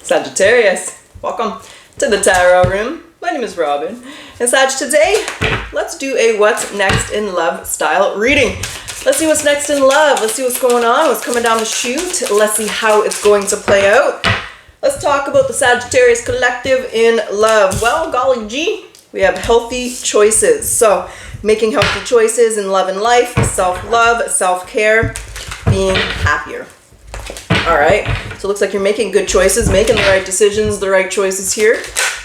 Sagittarius, welcome to the Tarot Room. My name is Robyn. And Sag, today, let's do a what's next in love style reading. Let's see what's next in love. Let's see what's going on, what's coming down the chute. Let's see how it's going to play out. Let's talk about the Sagittarius collective in love. Well, golly gee, we have healthy choices. So, making healthy choices in love and life, self-love, self-care, being happier. All right, so it looks like you're making good choices, making the right decisions, the right choices here.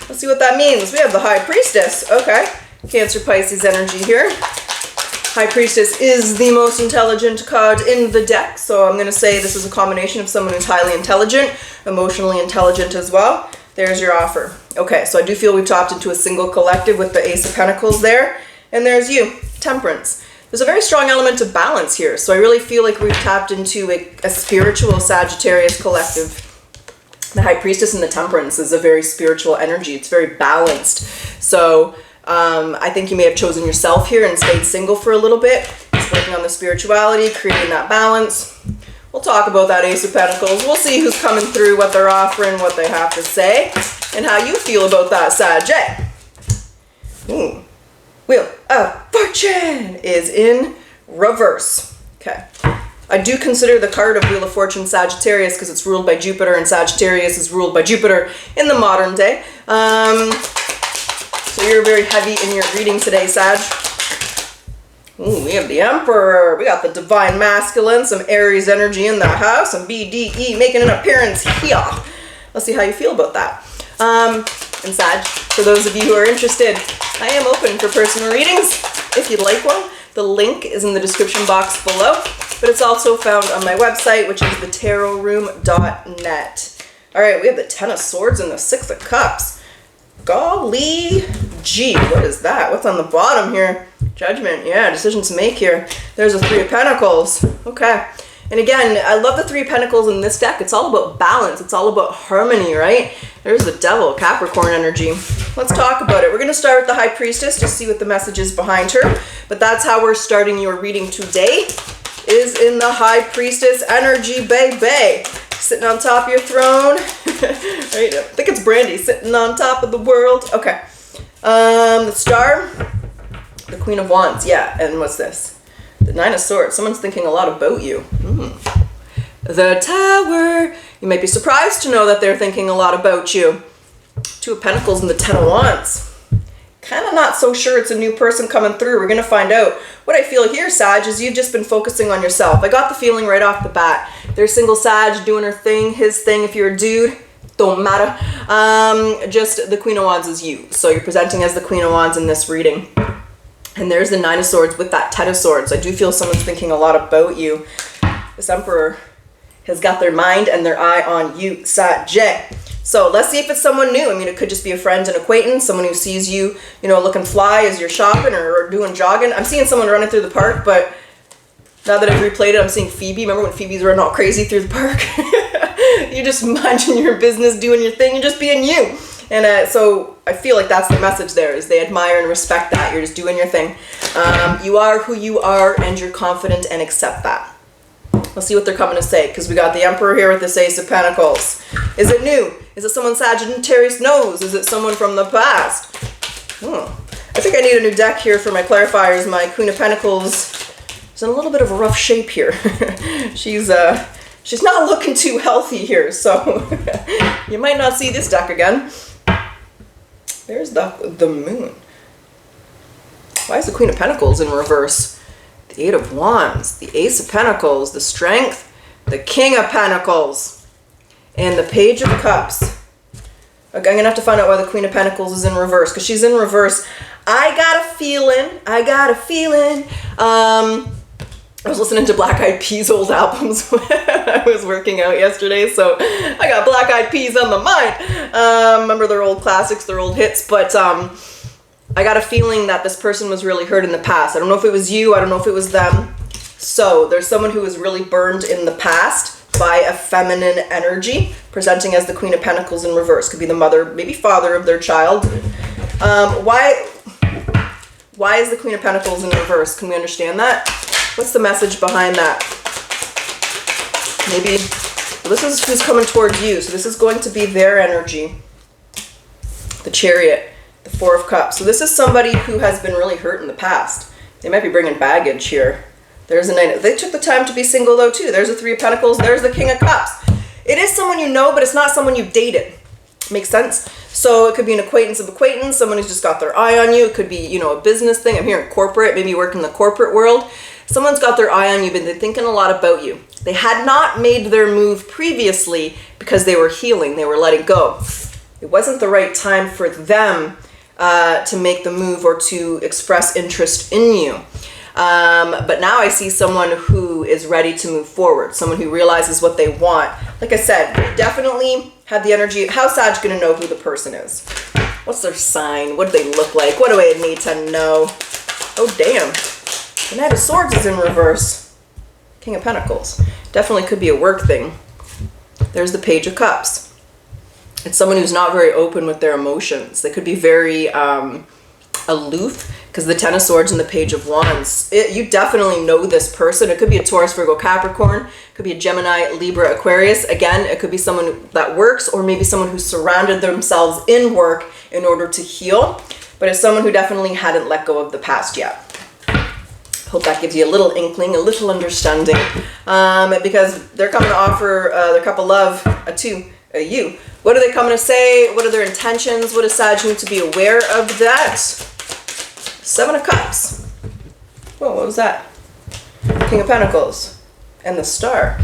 Let's see what that means. We have the High Priestess. Okay, Cancer Pisces energy here. High Priestess is the most intelligent card in the deck, so I'm going to say this is a combination of someone who's highly intelligent, emotionally intelligent as well. There's your offer. Okay, so I do feel we've tapped into a single collective with the Ace of Pentacles there, and there's you, Temperance. There's a very strong element of balance here, so I really feel like we've tapped into a spiritual Sagittarius collective. The High Priestess and the Temperance is a very spiritual energy. It's very balanced. So I think you may have chosen yourself here and stayed single for a little bit. Just working on the spirituality, creating that balance. We'll talk about that Ace of Pentacles. We'll see who's coming through, what they're offering, what they have to say, and how you feel about that, Sag. Wheel of Fortune is in reverse. Okay. I do consider the card of Wheel of Fortune Sagittarius because it's ruled by Jupiter, and Sagittarius is ruled by Jupiter in the modern day. So you're very heavy in your reading today, Sag. Ooh, we have the Emperor. We got the Divine Masculine, some Aries energy in the house, some BDE making an appearance here. Let's see how you feel about that. And Sag, for those of you who are interested, I am open for personal readings if you'd like one. The link is in the description box below, but it's also found on my website, which is thetarotroom.net. All right, we have the Ten of Swords and the Six of Cups. Golly gee, what is that? What's on the bottom here? Judgment, yeah, decision to make here. There's a Three of Pentacles. Okay. And again, I love the Three of Pentacles in this deck. It's all about balance. It's all about harmony, right? There's the Devil, Capricorn energy. Let's talk about it. We're going to start with the High Priestess to see what the message is behind her. But that's how we're starting your reading today, is in the High Priestess energy, baby. Sitting on top of your throne. Right? I think it's Brandy, sitting on top of the world. Okay. The Star, the Queen of Wands. Yeah, and what's this? The Nine of Swords. Someone's thinking a lot about you. The Tower. You might be surprised to know that they're thinking a lot about you. Two of Pentacles and the Ten of Wands. Kind of not so sure it's a new person coming through. We're going to find out. What I feel here, Sag, is you've just been focusing on yourself. I got the feeling right off the bat. There's single Sag doing her thing, his thing. If you're a dude, don't matter. Just the Queen of Wands is you. So you're presenting as the Queen of Wands in this reading. And there's the Nine of Swords with that Ten of Swords. I do feel someone's thinking a lot about you. This Emperor has got their mind and their eye on you, Sag. So let's see if it's someone new. I mean, it could just be a friend, an acquaintance, someone who sees you, you know, looking fly as you're shopping or doing jogging. I'm seeing someone running through the park, but now that I've replayed it, I'm seeing Phoebe. Remember when Phoebe's running all crazy through the park? You're just minding your business, doing your thing, and just being you. And so I feel like that's the message there, is they admire and respect that. You're just doing your thing. You are who you are, and you're confident and accept that. Let's see what they're coming to say, because we got the Emperor here with this Ace of Pentacles. Is it new? Is it someone Sagittarius knows? Is it someone from the past? I think I need a new deck here for my clarifiers. My Queen of Pentacles is in a little bit of a rough shape here. She's not looking too healthy here, so you might not see this deck again. There's the Moon. Why is the Queen of Pentacles in reverse? The Eight of Wands, the Ace of Pentacles, the Strength, the King of Pentacles, and the Page of Cups. Okay, I'm going to have to find out why the Queen of Pentacles is in reverse, because she's in reverse. I got a feeling. I was listening to Black Eyed Peas' old albums when I was working out yesterday, so I got Black Eyed Peas on the mind. Remember their old classics, their old hits, but I got a feeling that this person was really hurt in the past. I don't know if it was you, I don't know if it was them. So there's someone who was really burned in the past by a feminine energy, presenting as the Queen of Pentacles in reverse. Could be the mother, maybe father of their child. Why is the Queen of Pentacles in reverse? Can we understand that? What's the message behind that? Maybe the this is who's coming towards you. So this is going to be their energy. The Chariot, the Four of Cups. So this is somebody who has been really hurt in the past. They might be bringing baggage here. There's a Knight. They took the time to be single though too. There's the Three of Pentacles. There's the King of Cups. It is someone you know, but it's not someone you've dated. Makes sense? So it could be an acquaintance of acquaintance, someone who's just got their eye on you. It could be, you know, a business thing. I'm hearing corporate, maybe you work in the corporate world. Someone's got their eye on you, but they're thinking a lot about you. They had not made their move previously because they were healing. They were letting go. It wasn't the right time for them to make the move or to express interest in you. But now I see someone who is ready to move forward, someone who realizes what they want. Like I said, definitely had the energy. How's Sag going to know who the person is? What's their sign? What do they look like? What do I need to know? Oh, damn. The Knight of Swords is in reverse. King of Pentacles. Definitely could be a work thing. There's the Page of Cups. It's someone who's not very open with their emotions. They could be very aloof, because the Ten of Swords and the Page of Wands. You definitely know this person. It could be a Taurus, Virgo, Capricorn. It could be a Gemini, Libra, Aquarius. Again, it could be someone that works, or maybe someone who surrounded themselves in work in order to heal. But it's someone who definitely hadn't let go of the past yet. Hope that gives you a little inkling, a little understanding. Because they're coming to offer their cup of love to you. What are they coming to say? What are their intentions? What does Sag need to be aware of that? Seven of Cups. Whoa, what was that? King of Pentacles. And the Star.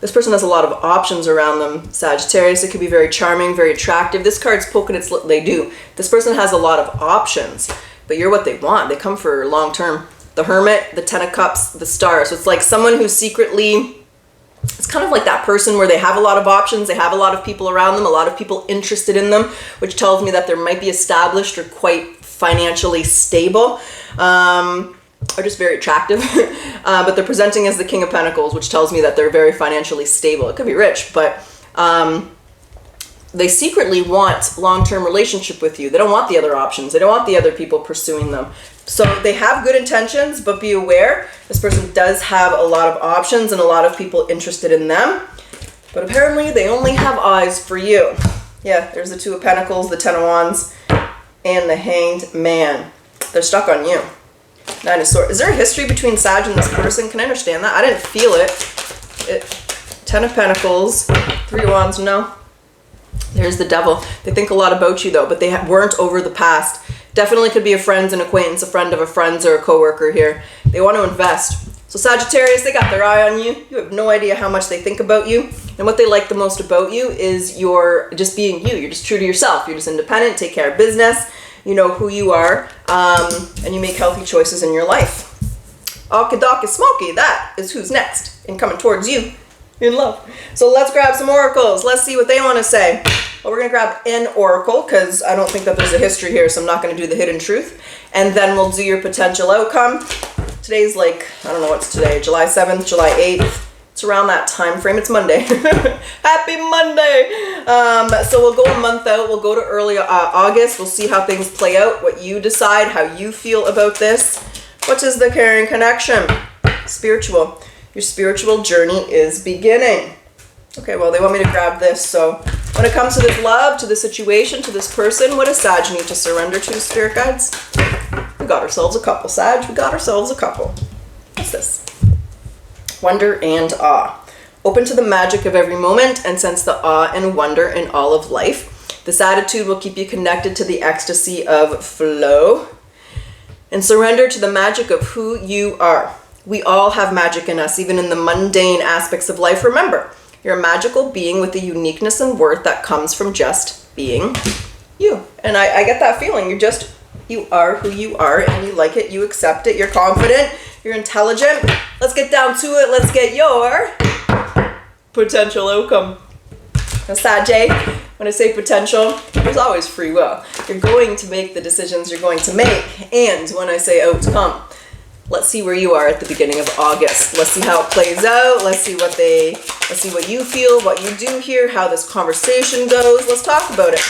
This person has a lot of options around them. Sagittarius, it could be very charming, very attractive. This card's poking its, they do. This person has a lot of options, but you're what they want. They come for long term. The Hermit, the Ten of Cups, the Star. So it's like someone who secretly, it's kind of like that person where they have a lot of options, they have a lot of people around them, a lot of people interested in them, which tells me that they might be established or quite financially stable, or just very attractive. But they're presenting as the King of Pentacles, which tells me that they're very financially stable. It could be rich, but they secretly want long-term relationship with you. They don't want the other options. They don't want the other people pursuing them. So they have good intentions, but be aware, this person does have a lot of options and a lot of people interested in them. But apparently they only have eyes for you. Yeah, there's the Two of Pentacles, the Ten of Wands, and the Hanged Man. They're stuck on you. Nine of Swords. Is there a history between Sag and this person? Can I understand that? I didn't feel it. Ten of Pentacles, Three of Wands, no. There's the Devil. They think a lot about you though, but they weren't over the past. Definitely could be a friend, an acquaintance, a friend of a friend's, or a coworker here. They want to invest. So Sagittarius, they got their eye on you. You have no idea how much they think about you. And what they like the most about you is you're just being you. You're just true to yourself. You're just independent, take care of business. You know who you are, and you make healthy choices in your life. Okie dokie smoky, that is who's next and coming towards you in love. So let's grab some oracles. Let's see what they want to say. Well, we're going to grab an oracle because I don't think that there's a history here, so I'm not going to do the hidden truth. And then we'll do your potential outcome. Today's like, I don't know what's today, July 7th, July 8th. It's around that time frame. It's Monday. Happy Monday. So we'll go a month out. We'll go to early August. We'll see how things play out, what you decide, how you feel about this. What is the caring connection? Spiritual. Your spiritual journey is beginning. Okay, well, they want me to grab this. So when it comes to this love, to this situation, to this person, what does Sag need to surrender to, spirit guides? We got ourselves a couple, Sag. We got ourselves a couple. What's this? Wonder and awe. Open to the magic of every moment and sense the awe and wonder in all of life. This attitude will keep you connected to the ecstasy of flow. And surrender to the magic of who you are. We all have magic in us, even in the mundane aspects of life. Remember, you're a magical being with a uniqueness and worth that comes from just being you. And I get that feeling. You are who you are, and you like it, you accept it, you're confident, you're intelligent. Let's get down to it. Let's get your potential outcome. Now, Sag, when I say potential, there's always free will. You're going to make the decisions you're going to make. And when I say outcome, let's see where you are at the beginning of August. Let's see how it plays out. Let's see what you feel, what you do here, how this conversation goes. Let's talk about it.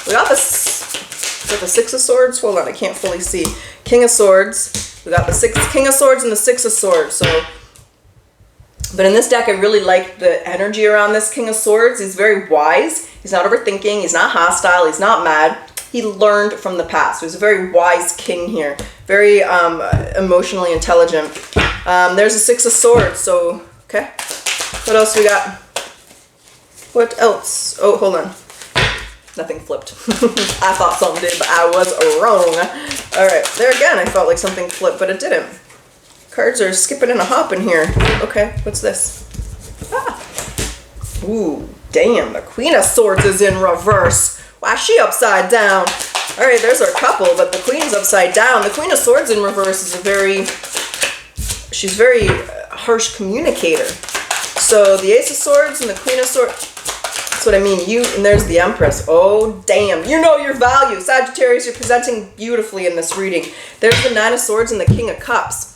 We got the Six of Swords. Hold on, I can't fully see. King of Swords. We got the King of Swords and the Six of Swords. So But in this deck, I really like the energy around this King of Swords. He's very wise. He's not overthinking. He's not hostile. He's not mad. He learned from the past. He's a very wise king here. Very emotionally intelligent. There's a Six of Swords. So, okay. What else we got? What else? Oh, hold on. Nothing flipped. I thought something did, but I was wrong. All right. There again, I felt like something flipped, but it didn't. Cards are skipping and a hopping here. Okay, what's this? Ah. Ooh, damn, the Queen of Swords is in reverse. Why is she upside down? All right, there's our couple, but the Queen's upside down. The Queen of Swords in reverse is she's very harsh communicator. So the Ace of Swords and the Queen of Swords, that's what I mean. And there's the Empress. Oh, damn. You know your value. Sagittarius, you're presenting beautifully in this reading. There's the Nine of Swords and the King of Cups.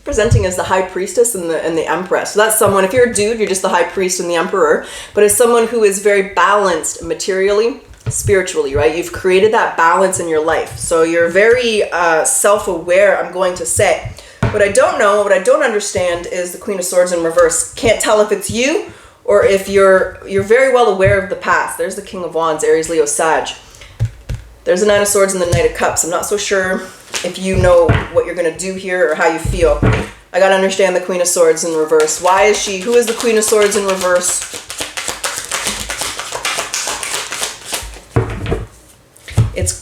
Presenting as the High Priestess and the Empress. So that's someone, if you're a dude, you're just the High Priest and the Emperor. But as someone who is very balanced materially, spiritually, right? You've created that balance in your life. So you're very self-aware, I'm going to say. What I don't know, what I don't understand is the Queen of Swords in reverse. Can't tell if it's you or if you're very well aware of the past. There's the King of Wands, Aries, Leo, Sag. There's the Nine of Swords and the Knight of Cups. I'm not so sure if you know what you're going to do here or how you feel. I got to understand the Queen of Swords in reverse. Why is she? Who is the Queen of Swords in reverse?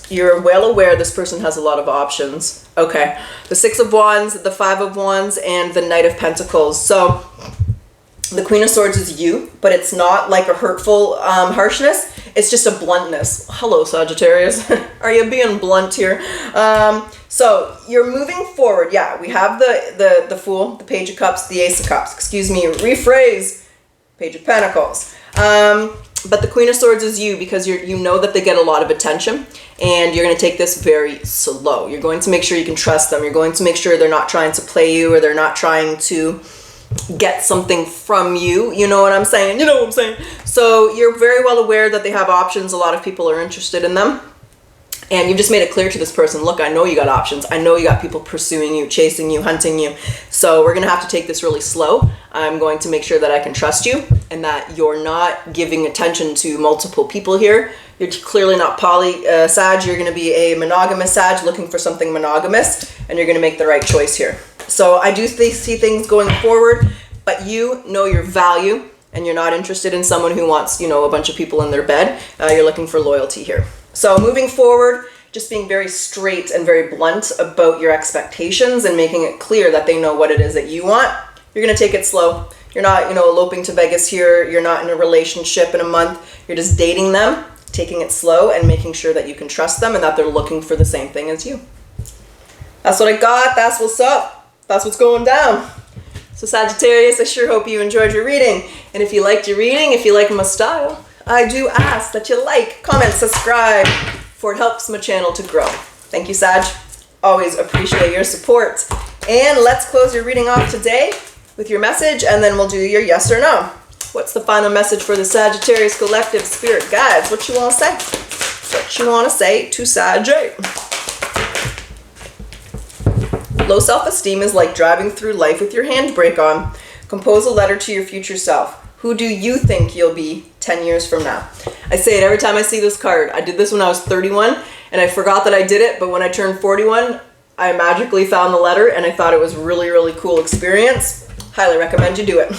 You're well aware this person has a lot of options. Okay. The Six of Wands, the Five of Wands, and the Knight of Pentacles. So the Queen of Swords is you, but it's not like a hurtful harshness. It's just a bluntness. Hello, Sagittarius. Are you being blunt here? So you're moving forward. Yeah, we have the Fool, the Page of Cups, the Ace of Cups. Excuse me, rephrase, Page of Pentacles. But the Queen of Swords is you because you know that they get a lot of attention and you're going to take this very slow. You're going to make sure you can trust them. You're going to make sure they're not trying to play you or they're not trying to get something from you. You know what I'm saying? You know what I'm saying? So you're very well aware that they have options. A lot of people are interested in them. And you've just made it clear to this person, look, I know you got options. I know you got people pursuing you, chasing you, hunting you. So we're going to have to take this really slow. I'm going to make sure that I can trust you and that you're not giving attention to multiple people here. You're clearly not poly Sag. You're going to be a monogamous Sag looking for something monogamous, and you're going to make the right choice here. So I do see things going forward, but you know your value and you're not interested in someone who wants, you know, a bunch of people in their bed. You're looking for loyalty here. So moving forward, just being very straight and very blunt about your expectations and making it clear that they know what it is that you want. You're going to take it slow. You're not, you know, eloping to Vegas here. You're not in a relationship in a month. You're just dating them, taking it slow and making sure that you can trust them and that they're looking for the same thing as you. That's what I got. That's what's up. That's what's going down. So Sagittarius, I sure hope you enjoyed your reading. And if you liked your reading, if you like my style, I do ask that you like, comment, subscribe, for it helps my channel to grow. Thank you, Sag. Always appreciate your support. And let's close your reading off today with your message, and then we'll do your yes or no. What's the final message for the Sagittarius Collective Spirit Guides? What you want to say? What you want to say to Sag? Low self-esteem is like driving through life with your handbrake on. Compose a letter to your future self. Who do you think you'll be 10 years from now? I say it every time I see this card. I did this when I was 31 and I forgot that I did it, but when I turned 41, I magically found the letter and I thought it was really, really cool experience. Highly recommend you do it.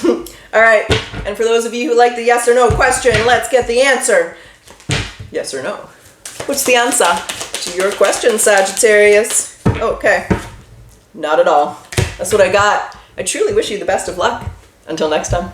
All right, and for those of you who like the yes or no question, let's get the answer. Yes or no? What's the answer to your question, Sagittarius? Okay, not at all. That's what I got. I truly wish you the best of luck. Until next time.